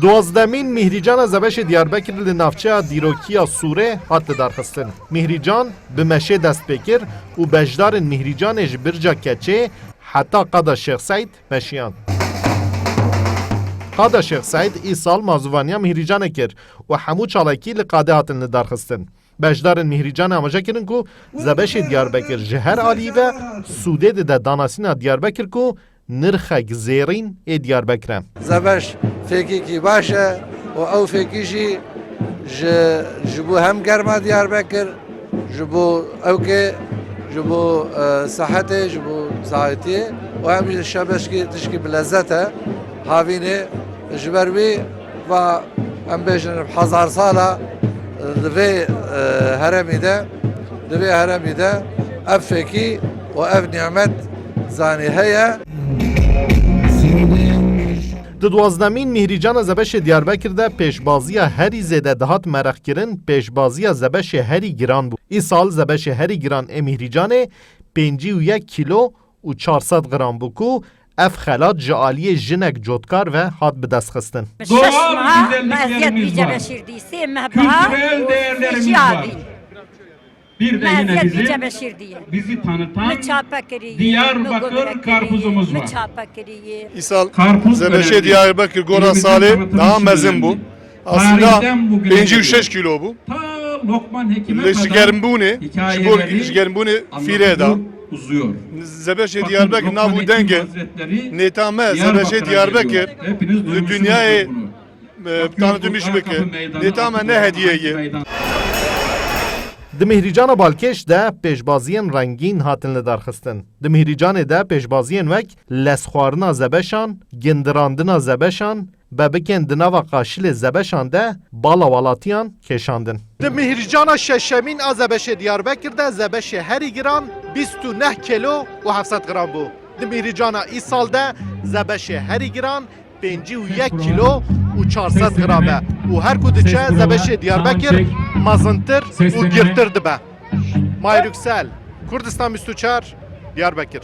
دوازدەمین میهریجان زەبەشê Diyarbekir li navçeya dîrokiya Sûrê hat lidarxistin. Mihrican bi meşê dest pê kir û beşdarên Mihricanê ji birca keçê heta qada Şêx Seîd meşiyan. Qada Şêx Seîd îsal mazûvaniya Mihricanê kir û hemû çalakî li qadê hatin lidarxistin. Beşdarên Mihricanê amaje kirin ku zebêşê Diyarbekir ji her alî ve Sûdê dide danasîna Diyarbekir ku nirxek zêrîn ê Diyarbekir e. Zebeş fêkîkî baş e û ew fêkî jî ji bo hem germa Diyarbekir, ji bo ewkê, ji bo sehetê, ji bo zahîtiyê û hem jî şebeşkî tişkî bi lezzet e havînê ji ber wî ve em bêjin hezar sala li vê heremî de ev fêkî û ev nimet zanî heye. Di duwazdemîn Mihrican Zebeşê Diyarbekir de pêşbaziya herî zêde dihat mereqkirin pêşbaziya zebeşê herî giran bû. Îsal zebeşê herî giran ê Mihricanê 51 kilo û 400 gram bû ku ev xelat ji aliyê jinek cotkar ve hat bi destxistin. Doğal güzelliklerimiz var. Kültürel değerlerimiz var. Bir de yine bizi tanıtan Diyarbakır karpuzumuz var. İsal Zebeşê Diyarbakir Gora Salê daha mezin bu. Aslında 56 kilo bu. Ta Lokman Hekim'e Leşgerimbuni, Leşgerimbuni fireda. Uzuyor. Zebeşê Diyarbakir navu denge. Netame Zebeşê Diyarbakir dünyaya tanıtılmış beke. Netame ne hediyeyi. Di Mihrican Balkêş de pêşbaziyên rengîn hatin lidarxistin. Di Mihricanê de pêşbaziyên wek lezxwarina zebeşan, gindirandina zebeşan, bebikên di nava qaşilê zebeşan de bala walatiyan kêşandin. Di Mihrijana şeşemîn a Zebeşê Diyarbekir de zebeşê herî giran 29 kilo û 700 gram bû. Di Mihrijana îsal de zebeşê herî giran 51 kilo û 400 gram e. û her ku diçe Zebeşê Diyarbekir mazintir û girtir dibe. Mayrüksel, Kurdistan 24, Diyarbekir.